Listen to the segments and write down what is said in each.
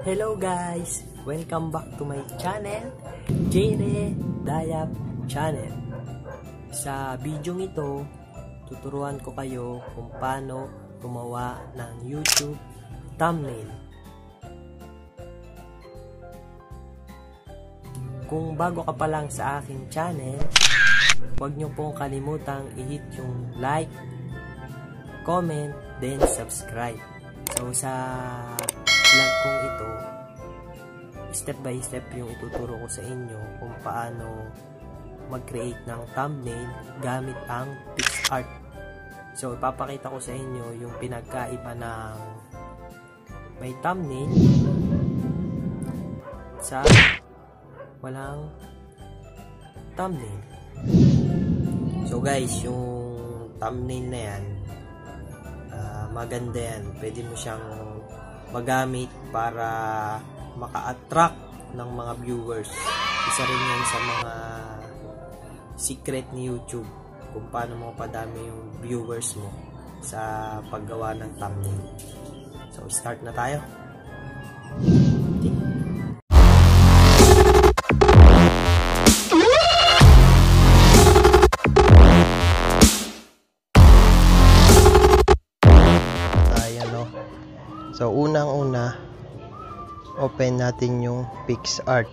Hello guys! Welcome back to my channel, Jere Dayap Channel. Sa video ito, tuturuan ko kayo kung paano gumawa ng YouTube thumbnail. Kung bago ka pa lang sa aking channel, huwag niyo pong kalimutang i-hit yung like, comment, then subscribe. So sa vlog kong ito, step by step yung ituturo ko sa inyo kung paano mag-create ng thumbnail gamit ang PixArt. So ipapakita ko sa inyo yung pinagkaiba ng may thumbnail sa walang thumbnail. So guys, yung thumbnail na yan, maganda yan. Pwede mo siyang magamit para maka-attract ng mga viewers. Isa rin yan sa mga secret ni YouTube kung paano mo padami yung viewers mo sa paggawa ng thumbnail. So start na tayo. So unang-una, open natin yung PixArt.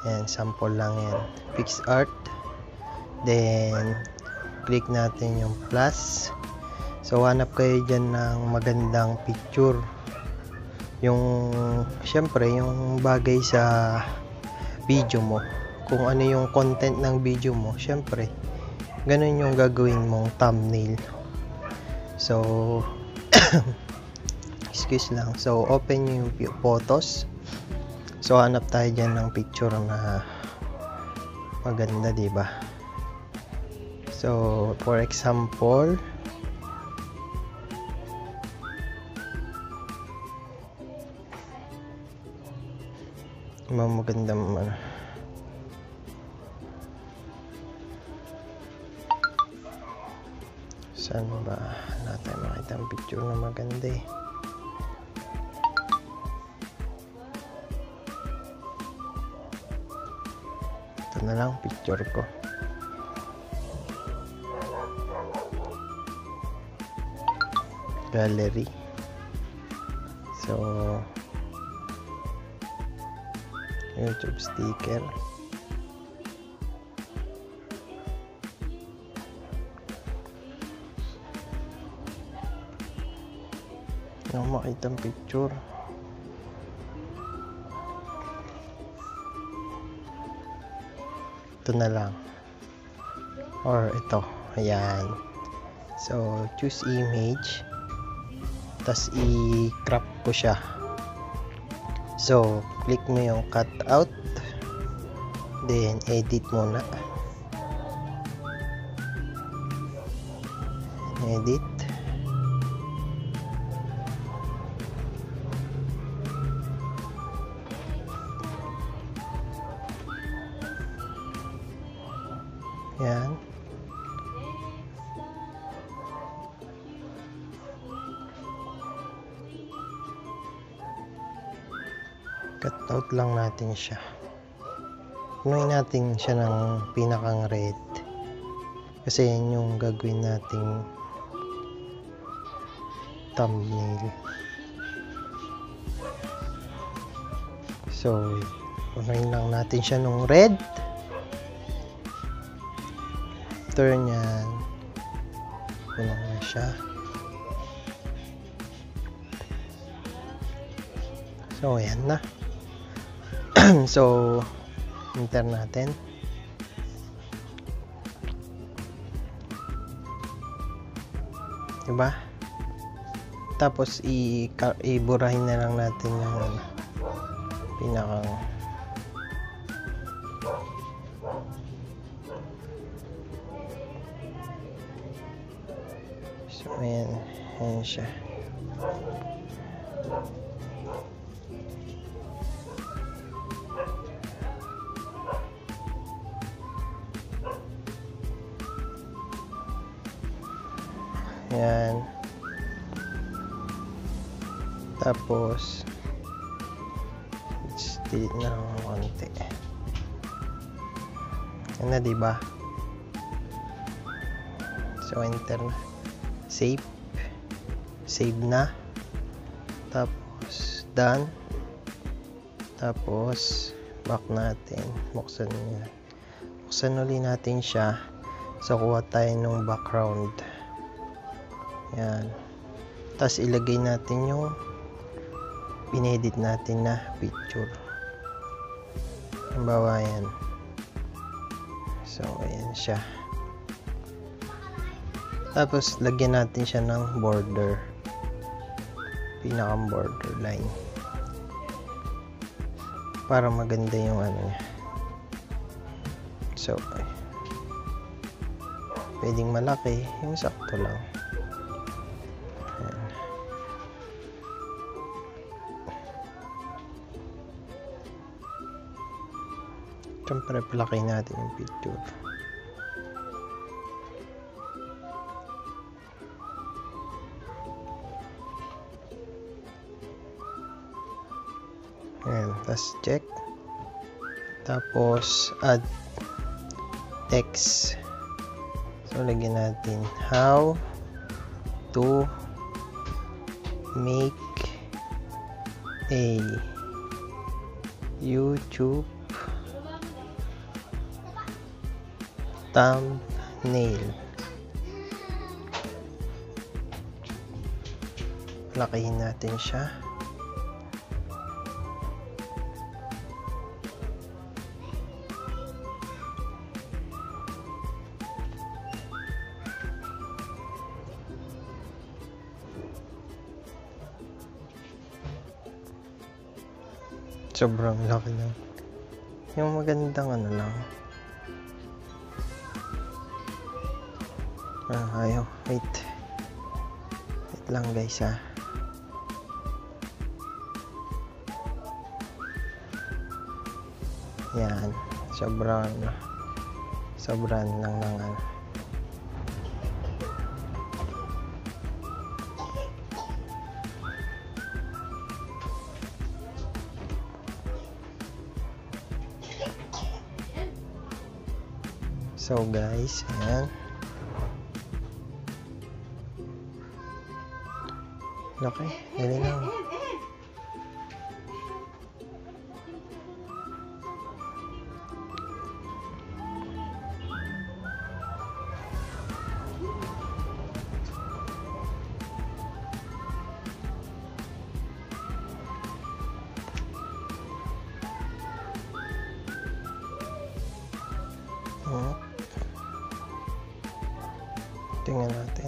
Yan, sample lang yan. PixArt. Then click natin yung plus. So hanap kayo dyan ng magandang picture. Yung syempre yung bagay sa video mo. Kung ano yung content ng video mo, syempre ganun yung gagawin mong thumbnail. So excuse lang. So open nyo yung photos. So hanap tayo dyan ng picture na maganda, diba? So for example, maganda man. Saan ba natin makita ang picture na maganda eh? Ito na lang picture ko. Gallery. So YouTube sticker. Yung makita ang picture. Ito na lang. Or ito. Ayan. So choose image. Tapos i-crop ko siya. So click mo yung cut out. Then edit muna. Edit. Yan. Cut out lang natin siya. Punuin natin siya ng pinakang red. Kasi yan yung gagawin nating thumbnail. So, punuin lang natin siya ng red. Turn yan. Puno na siya. So ayan na. So enter natin. Diba? Tapos iburahin na lang natin yung pinakang so ayan siya. Ayan. Tapos delete na lang ng konti. Yan na, diba? So enter na, save na, tapos done, tapos back natin, buksan ulit natin siya. So kuha tayo ng background, yan, tapos ilagay natin yung pinedit natin na picture, halimbawa yan. So ayan siya, tapos lagyan natin siya ng border, pinakang border line, para maganda yung ano niya. So pwedeng malaki, yung sakto lang. Ayan. Siyempre palaki natin yung picture. Ayan, tapos check, tapos add text. So lagyan natin how to make a YouTube thumbnail. Lakihin natin siya. Sobrang laki lang. Yung magandang ano lang. Ayaw. Wait lang guys ha. Yan. Sobrang lang ng ano. So guys, ayan. Okay, dali lang. Tingnan natin.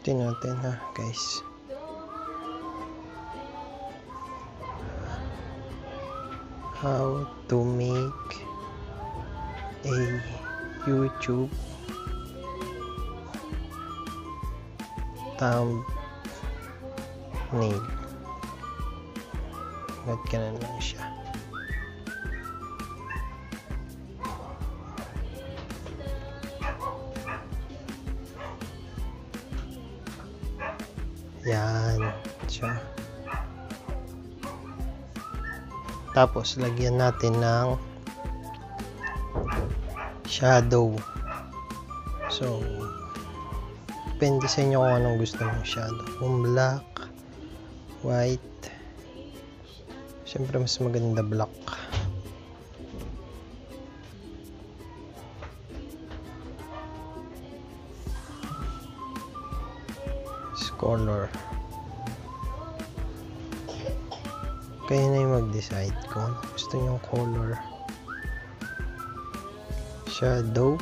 Tingnan natin ha guys. How to make a YouTube thumbnail. Ba't ganun lang siya? Yan siya. Tapos lagyan natin ng shadow. So depende sa inyo kung anong gusto ng shadow, kung black, white. Siyempre mas maganda black. Color, kayo na yung mag-decide kung gusto nyo color. Shadow,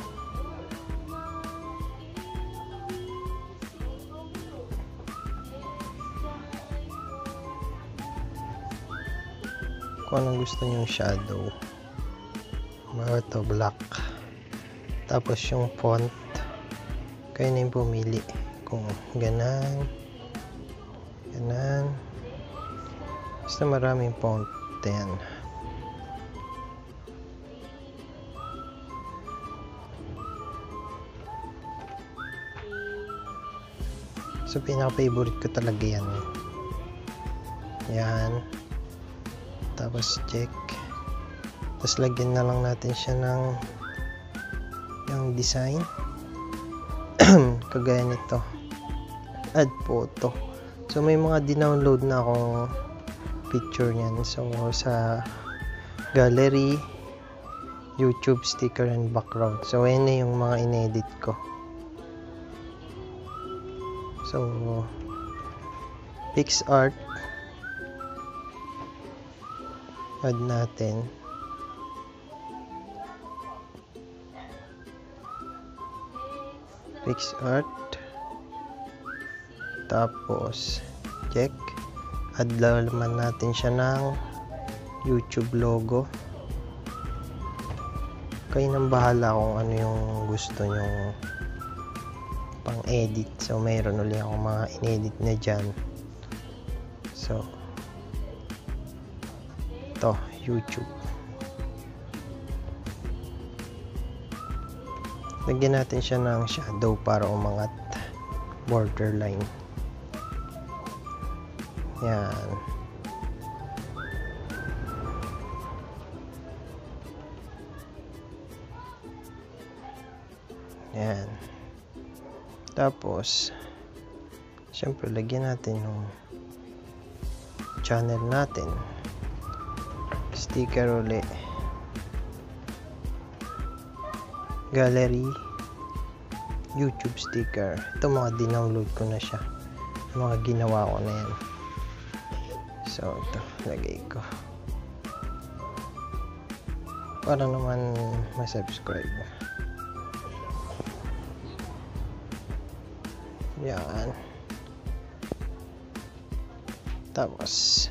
kung anong gusto nyo shadow. Ito black. Tapos yung font, kayo na yung pumili kung ganan, Basta maraming font yan. So pinaka-favorite ko talaga yan. Yan. Tapos check. Tapos lagyan na lang natin siya ng yung design. Kagaya nito. Add photo. So may mga dinownload na akong picture niyan. So sa gallery, YouTube sticker and background. So ayan na yung mga inedit ko. So PixArt, add natin. PixArt, tapos check, add naman natin siya ng YouTube logo. Kayo nang bahala kung ano yung gusto nyong pang edit. So mayroon ulit akong mga inedit na dyan. So ito, YouTube. Lagyan natin siya ng shadow para umangat, borderline. Yan. Yan. Tapos syempre lagyan natin yung channel natin, sticker ulit, gallery, YouTube sticker. Ito mga dinownload ko na siya, mga ginawa ko na yan. So ito, lagay ko para naman ma-subscribe. Yan. Tapos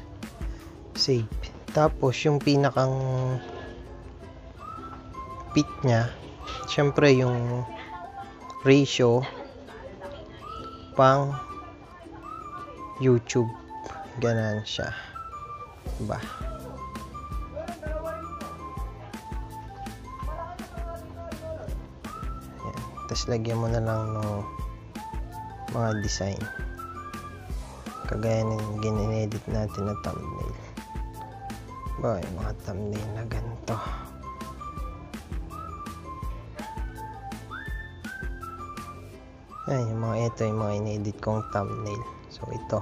save. Tapos yung pinakang fit niya, syempre yung ratio pang YouTube, ganan siya, diba? Yan. Tapos lagyan mo na lang ng mga design kagaya ng gin-edit natin na thumbnail. Ba, yung mga thumbnail na ganito. Ay, yung mga ito, yung mga in-edit kong thumbnail. So ito.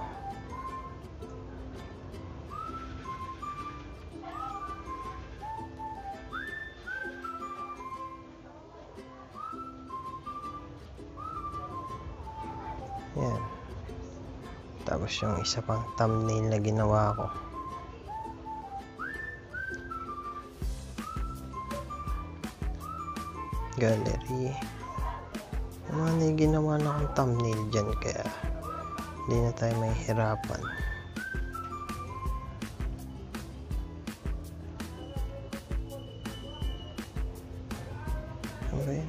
Yan. Tapos yung isa pang thumbnail na ginawa ko. Gallery. May ginawa na akong thumbnail dyan, kaya hindi na tayo may hirapan. Okay.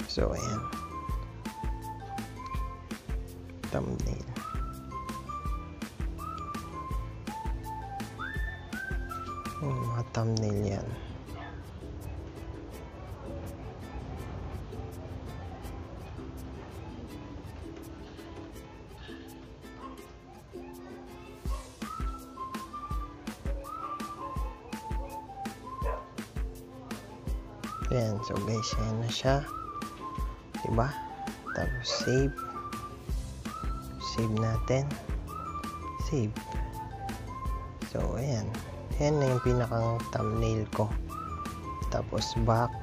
So ayan, thumbnail. Mga thumbnail yan. Ayan, so guys, ayan na siya, diba? Tapos save natin, save. So ayan, ayan na yung pinakang thumbnail ko. Tapos back,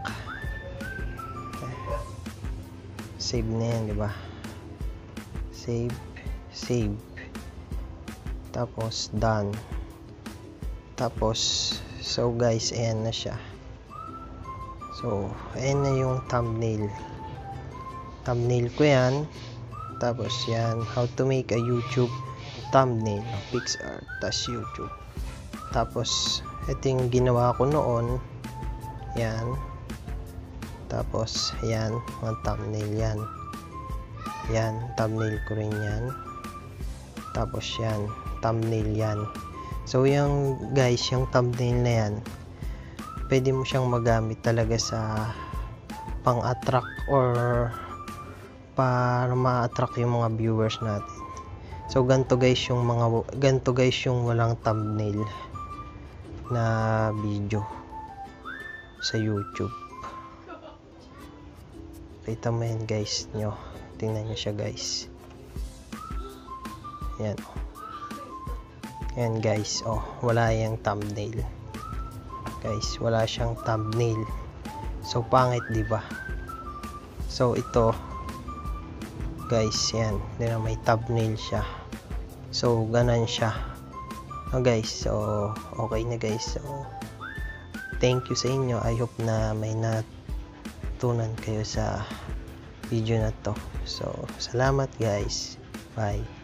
save na yan, diba? Save, tapos done. Tapos so guys, ayan na siya. So ayan na yung thumbnail ko yan. Tapos yan, how to make a YouTube thumbnail, PixArt, tas YouTube. Tapos ito yung ginawa ko noon, yan. Tapos yan, mga thumbnail yan. Yan, thumbnail ko rin yan. Tapos yan, thumbnail yan. So yung guys, yung thumbnail na yan, pwede mo siyang magamit talaga sa pang-attract or para ma-attract yung mga viewers natin. So ganito guys yung walang thumbnail na video sa YouTube. Kita mo yan guys nyo. Tingnan nyo siya guys. Yan. Yan guys. Oh, wala yung thumbnail. Guys, wala siyang thumbnail. So pangit, di ba? So ito guys, yan. May thumbnail siya. So ganan siya. Oh guys, so okay na guys. So thank you sa inyo. I hope na may natutunan kayo sa video na to. So salamat guys. Bye.